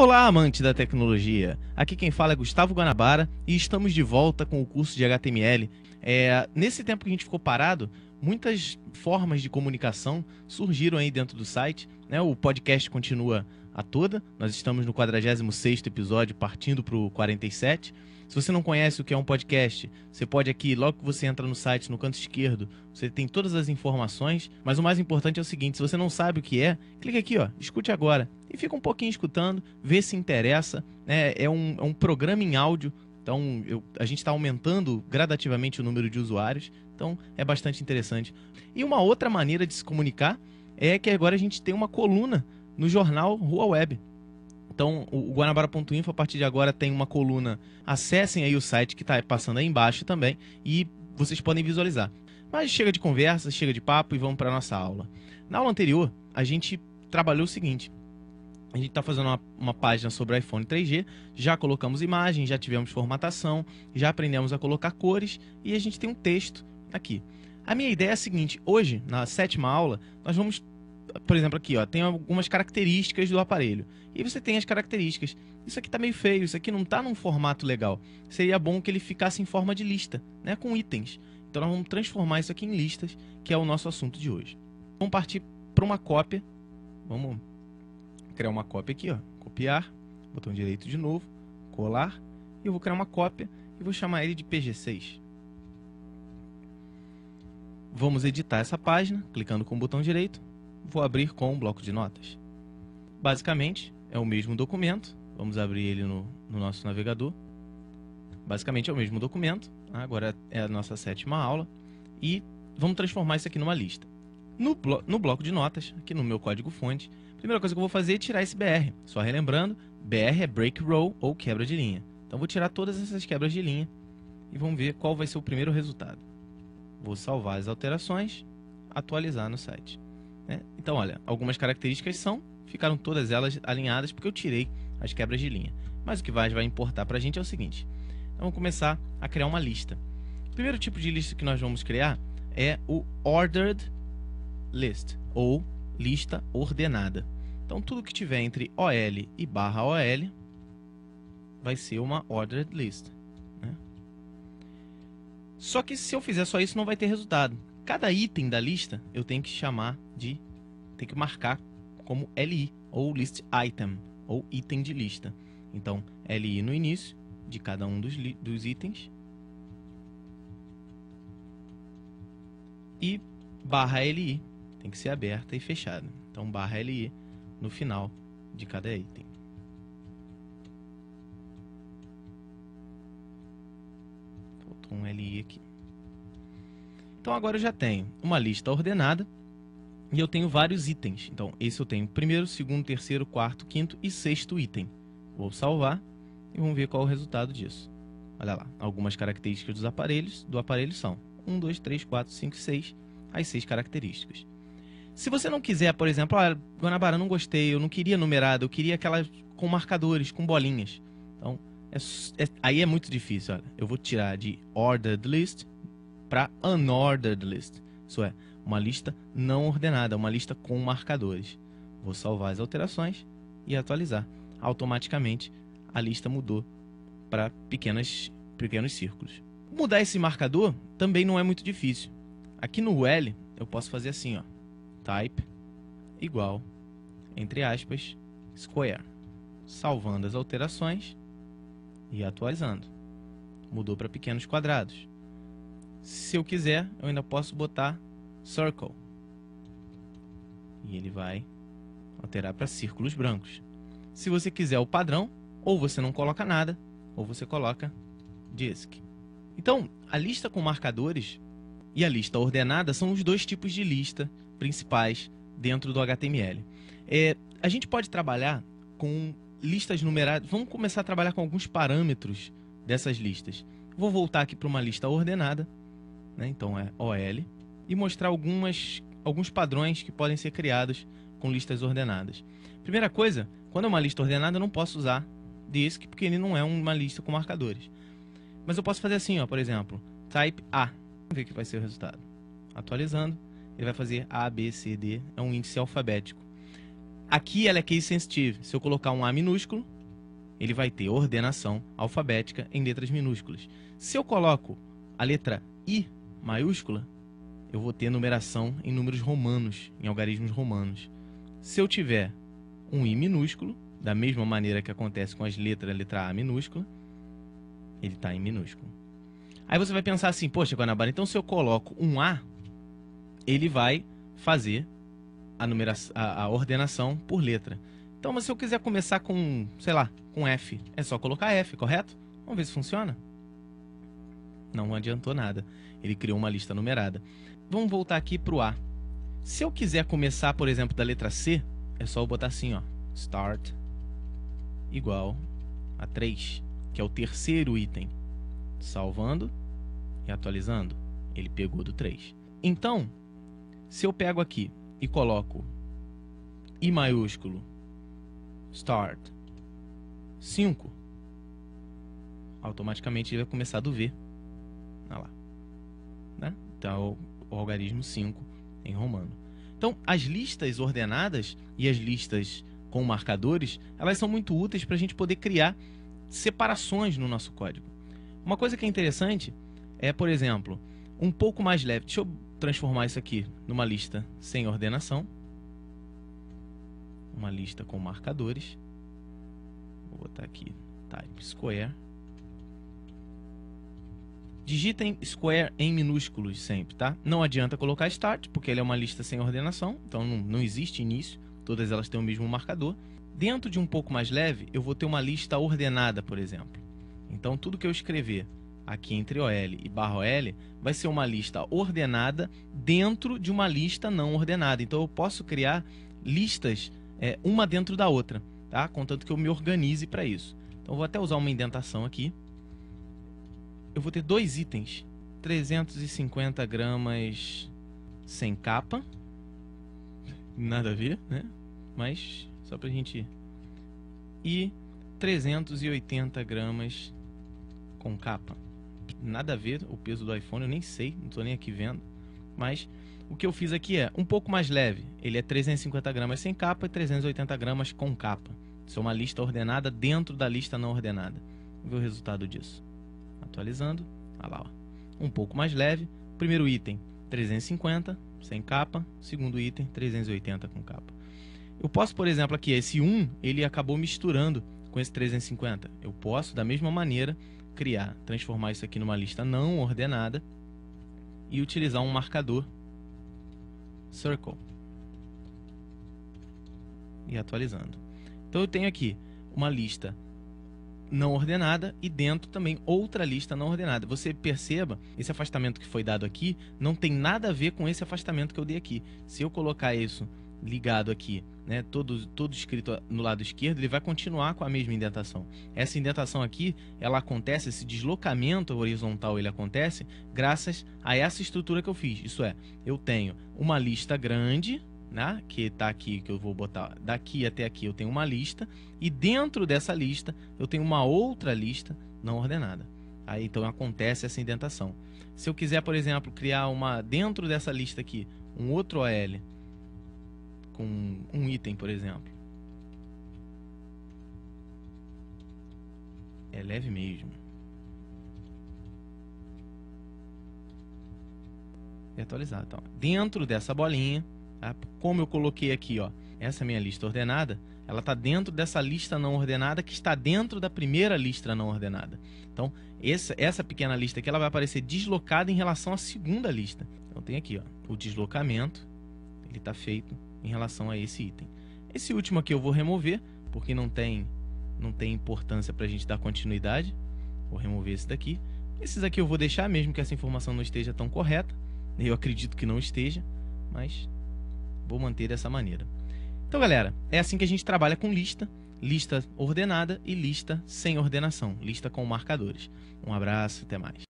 Olá, amante da tecnologia! Aqui quem fala é Gustavo Guanabara e estamos de volta com o curso de HTML. Nesse tempo que a gente ficou parado, muitas formas de comunicação surgiram aí dentro do site, né? O podcast continua a toda, nós estamos no 46º episódio, partindo para o 47. Se você não conhece o que é um podcast, você pode aqui, logo que você entra no site, no canto esquerdo, você tem todas as informações, mas o mais importante é o seguinte: se você não sabe o que é, clica aqui, ó, escute agora, e fica um pouquinho escutando, vê se interessa, né? É um programa em áudio, então a gente está aumentando gradativamente o número de usuários, então é bastante interessante. E uma outra maneira de se comunicar é que agora a gente tem uma coluna no jornal Rua Web. Então, o Guanabara.info, a partir de agora, tem uma coluna. Acessem aí o site que está passando aí embaixo também e vocês podem visualizar. Mas chega de conversa, chega de papo e vamos para a nossa aula. Na aula anterior, a gente trabalhou o seguinte. A gente está fazendo uma página sobre o iPhone 3G, já colocamos imagens, já tivemos formatação, já aprendemos a colocar cores e a gente tem um texto aqui. A minha ideia é a seguinte: hoje, na 7ª aula, nós vamos... Por exemplo, aqui, ó, tem algumas características do aparelho. E você tem as características. Isso aqui tá meio feio, isso aqui não tá num formato legal. Seria bom que ele ficasse em forma de lista, né, com itens. Então nós vamos transformar isso aqui em listas, que é o nosso assunto de hoje. Vamos partir para uma cópia. Vamos criar uma cópia aqui, ó. Copiar, botão direito de novo, colar. E eu vou criar uma cópia e vou chamar ele de PG6. Vamos editar essa página, clicando com o botão direito. Vou abrir com um bloco de notas. Basicamente, é o mesmo documento. Vamos abrir ele no nosso navegador. Basicamente é o mesmo documento. Agora é a nossa 7ª aula. E vamos transformar isso aqui numa lista. No bloco de notas, aqui no meu código-fonte, a primeira coisa que eu vou fazer é tirar esse BR. Só relembrando, BR é Break Row ou quebra de linha. Então vou tirar todas essas quebras de linha e vamos ver qual vai ser o primeiro resultado. Vou salvar as alterações, atualizar no site. Então, olha, algumas características ficaram todas elas alinhadas porque eu tirei as quebras de linha. Mas o que vai importar para a gente é o seguinte. Então, vamos começar a criar uma lista. O primeiro tipo de lista que nós vamos criar é o Ordered List, ou lista ordenada. Então, tudo que tiver entre OL e /OL vai ser uma Ordered List, né? Só que se eu fizer só isso, não vai ter resultado. Cada item da lista eu tenho que marcar como LI, ou List Item, ou item de lista. Então, LI no início de cada um dos itens e /LI tem que ser aberta e fechada. Então, /LI no final de cada item. Faltou um LI aqui. Então agora eu já tenho uma lista ordenada e eu tenho vários itens. Então esse eu tenho primeiro, segundo, terceiro, quarto, quinto e sexto item. Vou salvar e vamos ver qual é o resultado disso. Olha lá, algumas características do aparelho são 1, 2, 3, 4, 5, 6, as 6 características. Se você não quiser, por exemplo, Guanabara, não gostei, eu não queria numerado, eu queria aquelas com marcadores, com bolinhas. Então aí é muito difícil. Olha, eu vou tirar de Ordered List para Unordered List, isso é, uma lista não ordenada, uma lista com marcadores. Vou salvar as alterações e atualizar. Automaticamente a lista mudou para pequenos círculos. Mudar esse marcador também não é muito difícil. Aqui no L eu posso fazer assim, ó, type igual, entre aspas, square, salvando as alterações e atualizando. Mudou para pequenos quadrados. Se eu quiser, eu ainda posso botar circle. E ele vai alterar para círculos brancos. Se você quiser o padrão, ou você não coloca nada, ou você coloca disk. Então, a lista com marcadores e a lista ordenada são os dois tipos de lista principais dentro do HTML. A gente pode trabalhar com listas numeradas. Vamos começar a trabalhar com alguns parâmetros dessas listas. Vou voltar aqui para uma lista ordenada. Então é OL, e mostrar alguns padrões que podem ser criados com listas ordenadas. Primeira coisa, quando é uma lista ordenada eu não posso usar disk, porque ele não é uma lista com marcadores. Mas eu posso fazer assim, ó, por exemplo, type A. Vamos ver o que vai ser o resultado. Atualizando, ele vai fazer A, B, C, D, é um índice alfabético. Aqui ela é case sensitive. Se eu colocar um A minúsculo, ele vai ter ordenação alfabética em letras minúsculas. Se eu coloco a letra I maiúscula, eu vou ter numeração em números romanos, em algarismos romanos. Se eu tiver um I minúsculo, da mesma maneira que acontece com as letras, a letra A minúscula, ele está em minúsculo. Aí você vai pensar assim, poxa, Guanabara, então se eu coloco um A, ele vai fazer a ordenação por letra. Então, mas se eu quiser começar com, sei lá, com F, é só colocar F, correto? Vamos ver se funciona. Não adiantou nada. Ele criou uma lista numerada. Vamos voltar aqui para o A. Se eu quiser começar, por exemplo, da letra C, é só eu botar assim, ó, start igual a 3, que é o terceiro item. Salvando e atualizando, ele pegou do 3. Então, se eu pego aqui e coloco I maiúsculo, start 5, automaticamente ele vai começar do V. Olha lá, né? Então, o algarismo 5 em romano. Então, as listas ordenadas e as listas com marcadores, elas são muito úteis para a gente poder criar separações no nosso código. Uma coisa que é interessante é, por exemplo, um pouco mais leve. Deixa eu transformar isso aqui numa lista sem ordenação. Uma lista com marcadores. Vou botar aqui type square. Digitem square em minúsculos sempre, tá? Não adianta colocar start, porque ele é uma lista sem ordenação, então não existe início, todas elas têm o mesmo marcador. Dentro de um pouco mais leve, eu vou ter uma lista ordenada, por exemplo. Então, tudo que eu escrever aqui entre OL e /OL vai ser uma lista ordenada dentro de uma lista não ordenada. Então, eu posso criar listas uma dentro da outra, tá? Contanto que eu me organize para isso. Então, eu vou até usar uma indentação aqui. Eu vou ter dois itens, 350 gramas sem capa, nada a ver, né? Mas só pra gente... E 380 gramas com capa. Nada a ver, o peso do iPhone eu nem sei, não tô nem aqui vendo. Mas o que eu fiz aqui é um pouco mais leve. Ele é 350 gramas sem capa e 380 gramas com capa. Isso é uma lista ordenada dentro da lista não ordenada. Vamos ver o resultado disso. Atualizando, olha lá, ó. Um pouco mais leve. Primeiro item 350 sem capa, segundo item 380 com capa. Eu posso, por exemplo, aqui esse 1, ele acabou misturando com esse 350. Eu posso da mesma maneira transformar isso aqui numa lista não ordenada e utilizar um marcador circle e atualizando. Então eu tenho aqui uma lista não ordenada e dentro também outra lista não ordenada. Você perceba, esse afastamento que foi dado aqui não tem nada a ver com esse afastamento que eu dei aqui. Se eu colocar isso ligado aqui, né, todo escrito no lado esquerdo, ele vai continuar com a mesma indentação. Essa indentação aqui, ela acontece, esse deslocamento horizontal ele acontece graças a essa estrutura que eu fiz. Isso é, eu tenho uma lista grande, né, que está aqui, que eu vou botar daqui até aqui, eu tenho uma lista, e dentro dessa lista eu tenho uma outra lista não ordenada. Aí então acontece essa indentação. Se eu quiser, por exemplo, criar dentro dessa lista aqui, um outro OL com um item, por exemplo, é leve mesmo. E atualizar, então. Dentro dessa bolinha, tá? Como eu coloquei aqui, ó, essa minha lista ordenada, ela está dentro dessa lista não ordenada que está dentro da primeira lista não ordenada. Então, essa pequena lista aqui, ela vai aparecer deslocada em relação à segunda lista. Então, tem aqui, ó, o deslocamento, ele está feito em relação a esse item. Esse último aqui eu vou remover, porque não tem importância para a gente dar continuidade. Vou remover esse daqui. Esses aqui eu vou deixar, mesmo que essa informação não esteja tão correta. Eu acredito que não esteja, mas vou manter dessa maneira. Então, galera, é assim que a gente trabalha com lista ordenada e lista sem ordenação, lista com marcadores. Um abraço, até mais.